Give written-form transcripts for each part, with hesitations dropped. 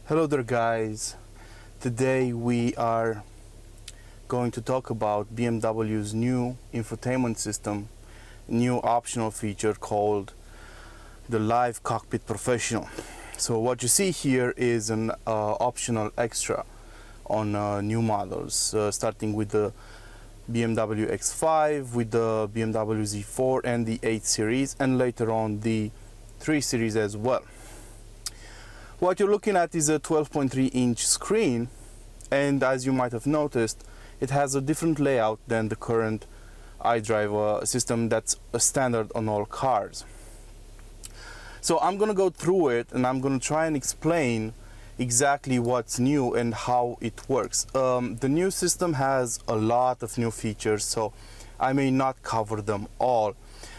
Hello there guys, today we are going to talk about BMW's new infotainment system, new optional feature called the Live Cockpit Professional. So what you see here is an optional extra on new models, starting with the BMW X5, with the BMW Z4 and the 8 series, and later on the 3 series as well. What you're looking at is a 12.3-inch screen, and as you might have noticed, it has a different layout than the current iDrive system that's a standard on all cars. So I'm gonna go through it and I'm gonna try and explain exactly what's new and how it works. The new system has a lot of new features, so I may not cover them all,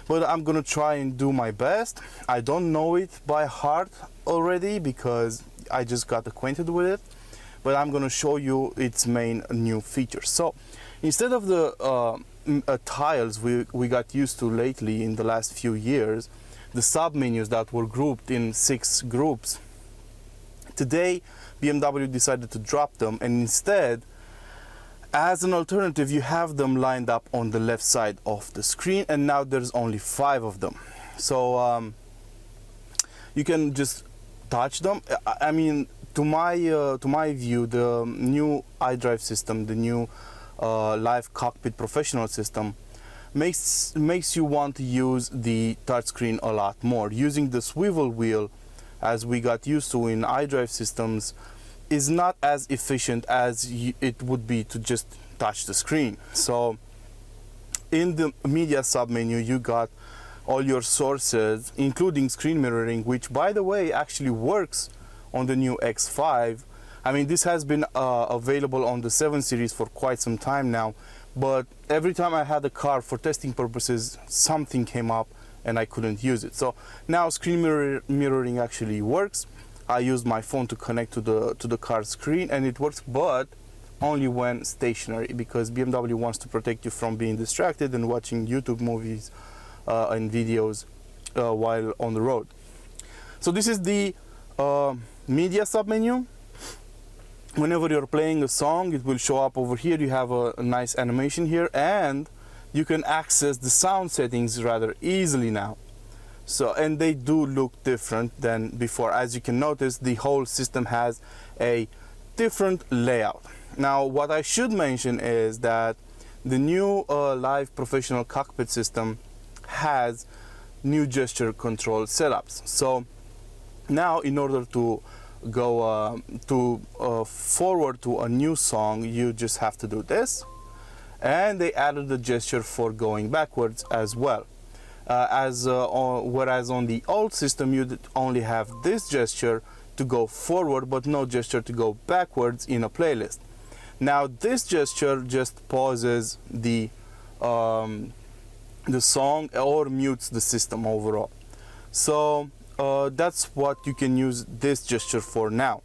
but I'm gonna try and do my best. I don't know it by heart already because I just got acquainted with it, but I'm gonna show you its main new features. So instead of the tiles we got used to lately in the last few years, the sub-menus that were grouped in 6 groups, today BMW decided to drop them, and instead, as an alternative, you have them lined up on the left side of the screen, and now there's only 5 of them. So you can just touch them. I mean, to my view, the new iDrive system, the new Live Cockpit Professional system, makes you want to use the touchscreen a lot more. Using the swivel wheel, as we got used to in iDrive systems, is not as efficient as it would be to just touch the screen. So in the media submenu, you got all your sources, including screen mirroring, which, by the way, actually works on the new X5. I mean, this has been available on the 7 series for quite some time now, but every time I had a car for testing purposes, something came up and I couldn't use it. So now screen mirroring actually works. I used my phone to connect to the car screen, and it works, but only when stationary, because BMW wants to protect you from being distracted and watching YouTube movies and videos while on the road. So this is the media submenu. Whenever you're playing a song, it will show up over here. You have a nice animation here, and you can access the sound settings rather easily now. So, and they do look different than before. As you can notice, the whole system has a different layout. Now, what I should mention is that the new Live Professional Cockpit system has new gesture control setups. So now, in order to go forward to a new song, you just have to do this, and they added the gesture for going backwards as well. Whereas on the old system, you'd only have this gesture to go forward, but no gesture to go backwards in a playlist. Now this gesture just pauses the song or mutes the system overall. So that's what you can use this gesture for now.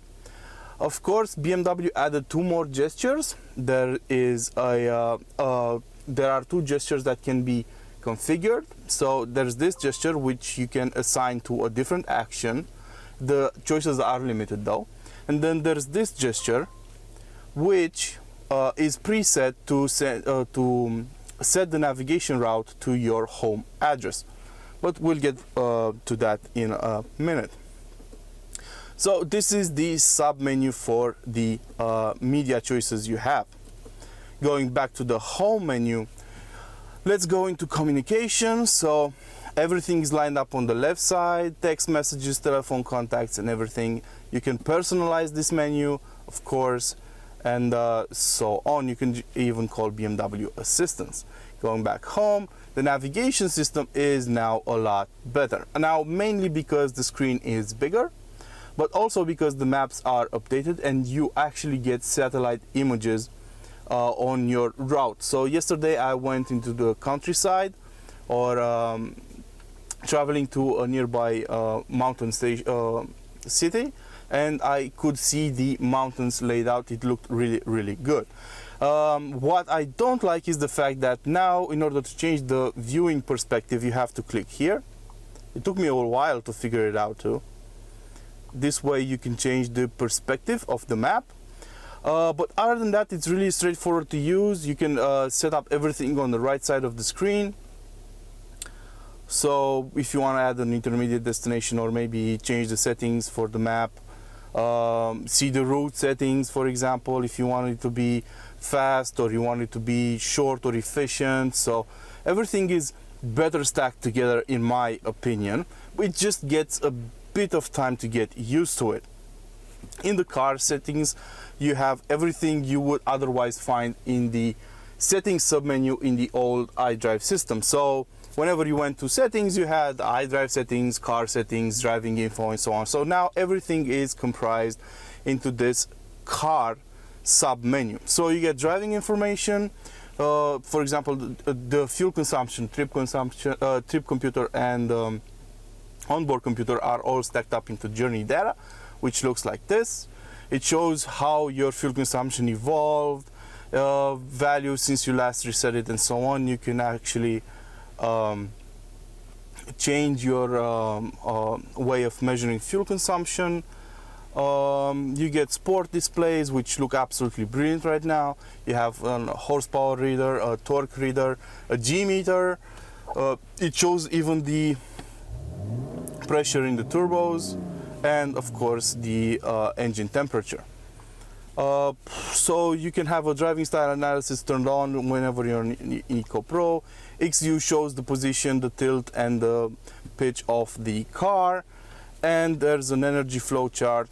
Of course, BMW added 2 more gestures. There are 2 gestures that can be configured. So there's this gesture which you can assign to a different action. The choices are limited though. And then there's this gesture which is preset to set the navigation route to your home address. But we'll get to that in a minute. So this is the sub-menu for the media choices you have. Going back to the home menu, let's go into communication. So everything is lined up on the left side, text messages, telephone contacts, and everything. You can personalize this menu, of course, and so on. You can even call BMW assistants. Going back home, the navigation system is now a lot better. Now, mainly because the screen is bigger, but also because the maps are updated and you actually get satellite images on your route. So yesterday I went into the countryside, or traveling to a nearby mountain city, and I could see the mountains laid out. It looked really good. What I don't like is the fact that now, in order to change the viewing perspective, you have to click here. It took me a while to figure it out too. This way you can change the perspective of the map. But other than that, it's really straightforward to use. You can set up everything on the right side of the screen. So if you want to add an intermediate destination, or maybe change the settings for the map, see the route settings, for example, if you want it to be fast or you want it to be short or efficient. So everything is better stacked together, in my opinion. It just gets a bit of time to get used to it. In the car settings, you have everything you would otherwise find in the settings submenu in the old iDrive system. So whenever you went to settings, you had iDrive settings, car settings, driving info, and so on. So now everything is comprised into this car sub-menu. So you get driving information, for example, the fuel consumption, trip computer, and onboard computer are all stacked up into journey data, which looks like this. It shows how your fuel consumption evolved, values since you last reset it, and so on. You can actually change your way of measuring fuel consumption. You get sport displays, which look absolutely brilliant right now. You have a horsepower reader, a torque reader, a G meter. It shows even the pressure in the turbos, and of course the engine temperature. So you can have a driving style analysis turned on whenever you're in Eco Pro. XU shows the position, the tilt, and the pitch of the car. And there's an energy flow chart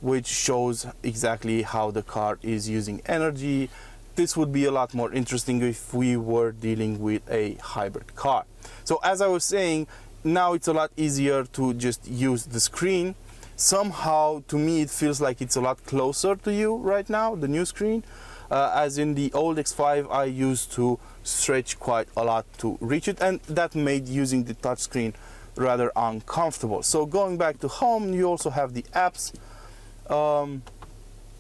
which shows exactly how the car is using energy. This would be a lot more interesting if we were dealing with a hybrid car. So as I was saying, now it's a lot easier to just use the screen. Somehow, to me, it feels like it's a lot closer to you right now, the new screen. As in the old X5, I used to stretch quite a lot to reach it, and that made using the touchscreen rather uncomfortable. So going back to home, you also have the apps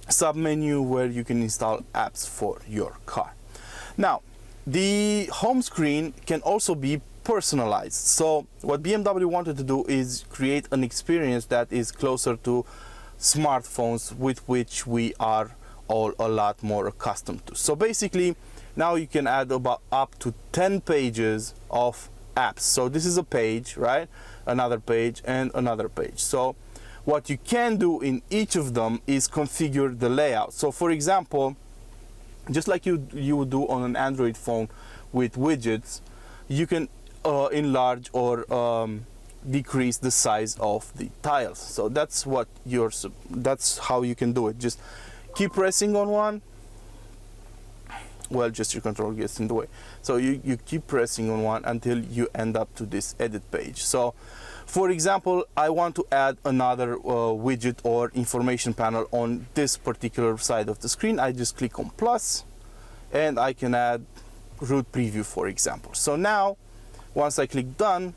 sub-menu where you can install apps for your car. Now, the home screen can also be personalized. So what BMW wanted to do is create an experience that is closer to smartphones, with which we are all a lot more accustomed to. So basically, now you can add about up to 10 pages of apps. So this is a page, right? Another page and another page. So what you can do in each of them is configure the layout. So for example, just like you would do on an Android phone with widgets, you can enlarge or decrease the size of the tiles. So that's how you can do it. Just keep pressing on one. Well, just your control gets in the way. So you keep pressing on one until you end up to this edit page. So for example, I want to add another widget or information panel on this particular side of the screen. I just click on plus and I can add route preview, for example. So now once I click done,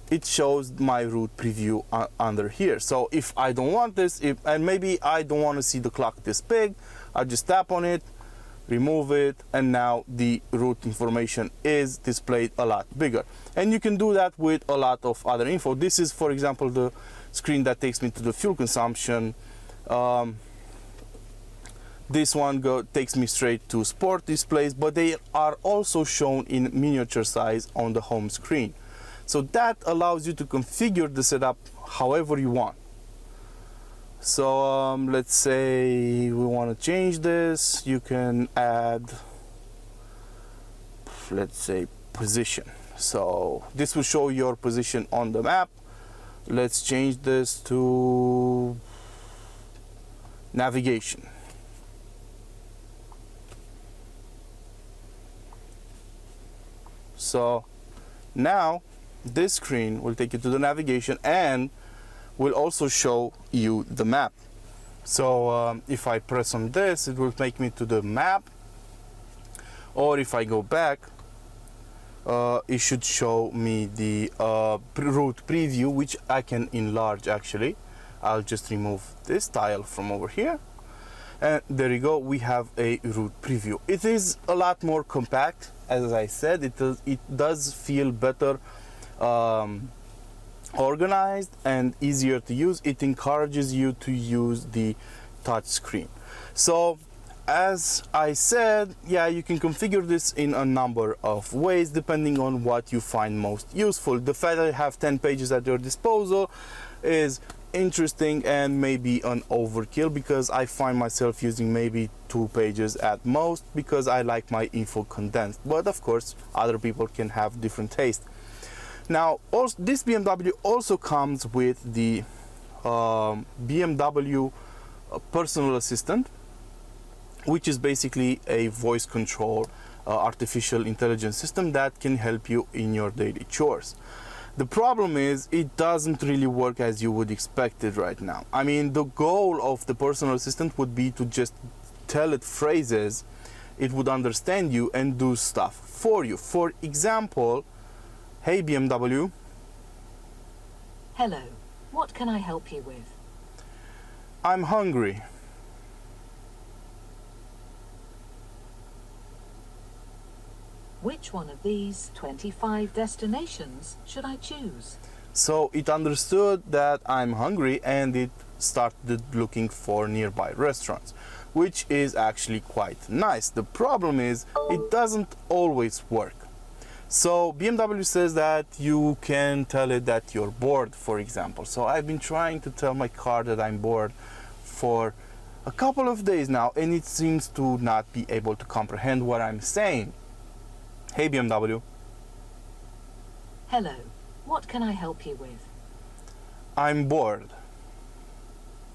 it shows my route preview under here. So if I don't want this, and maybe I don't want to see the clock this big, I just tap on it, remove it, and now the route information is displayed a lot bigger. And you can do that with a lot of other info. This is, for example, the screen that takes me to the fuel consumption. This one takes me straight to sport displays, but they are also shown in miniature size on the home screen. So that allows you to configure the setup however you want. So let's say we want to change this. You can add, let's say, position. So this will show your position on the map. Let's change this to navigation. So now this screen will take you to the navigation and will also show you the map. So if I press on this, it will take me to the map, or if I go back, it should show me the route preview, which I can enlarge actually. I'll just remove this tile from over here, and there you go, we have a route preview. It is a lot more compact, as I said. It does feel better organized and easier to use. It encourages you to use the touch screen. So as I said, yeah, you can configure this in a number of ways depending on what you find most useful. The fact that you have 10 pages at your disposal is interesting and maybe an overkill, because I find myself using maybe 2 pages at most because I like my info condensed. But of course, other people can have different taste. Now, also, this BMW also comes with the BMW personal assistant, which is basically a voice control artificial intelligence system that can help you in your daily chores. The problem is it doesn't really work as you would expect it right now. I mean, the goal of the personal assistant would be to just tell it phrases, it would understand you and do stuff for you. For example, hey BMW. Hello, what can I help you with? I'm hungry. Which one of these 25 destinations should I choose? So it understood that I'm hungry and it started looking for nearby restaurants, which is actually quite nice. The problem is it doesn't always work. So BMW says that you can tell it that you're bored, for example. So I've been trying to tell my car that I'm bored for a couple of days now, and it seems to not be able to comprehend what I'm saying. Hey BMW. Hello, what can I help you with? I'm bored.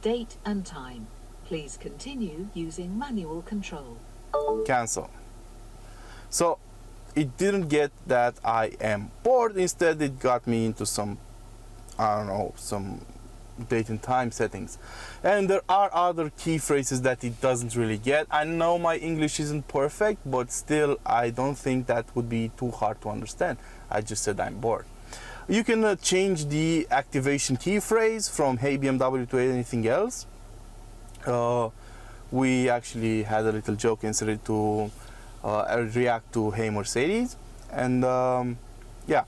Date and time. Please continue using manual control. Cancel. So it didn't get that I am bored. Instead, it got me into some, I don't know, some date and time settings. And there are other key phrases that it doesn't really get. I know my English isn't perfect, but still I don't think that would be too hard to understand. I just said I'm bored. You can change the activation key phrase from hey BMW to anything else. We actually had a little joke instead to react to hey Mercedes, and yeah,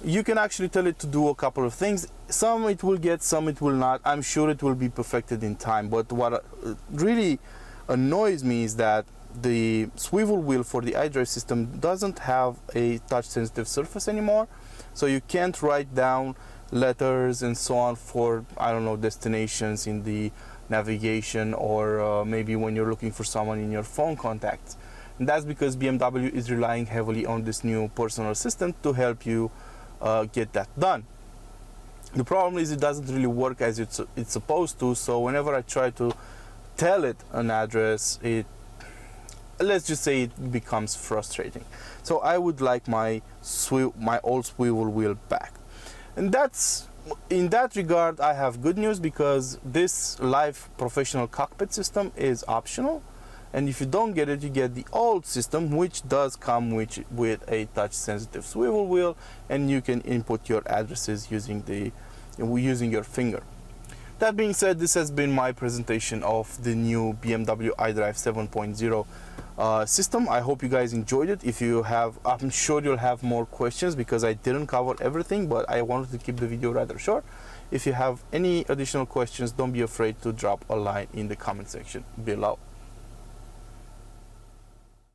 you can actually tell it to do a couple of things. Some it will get, some it will not. I'm sure it will be perfected in time, but what really annoys me is that the swivel wheel for the iDrive system doesn't have a touch sensitive surface anymore, so you can't write down letters and so on for, I don't know, destinations in the navigation, or maybe when you're looking for someone in your phone contacts. And that's because BMW is relying heavily on this new personal assistant to help you get that done. The problem is it doesn't really work as it's supposed to, so whenever I try to tell it an address, let's just say it becomes frustrating. So I would like my old swivel wheel back. And that's, in that regard, I have good news, because this Live Professional cockpit system is optional. And if you don't get it, you get the old system, which does come with a touch sensitive swivel wheel, and you can input your addresses using your finger. That being said, this has been my presentation of the new BMW iDrive 7.0 system. I hope you guys enjoyed it. If you have, I'm sure you'll have more questions because I didn't cover everything, but I wanted to keep the video rather short. If you have any additional questions, don't be afraid to drop a line in the comment section below.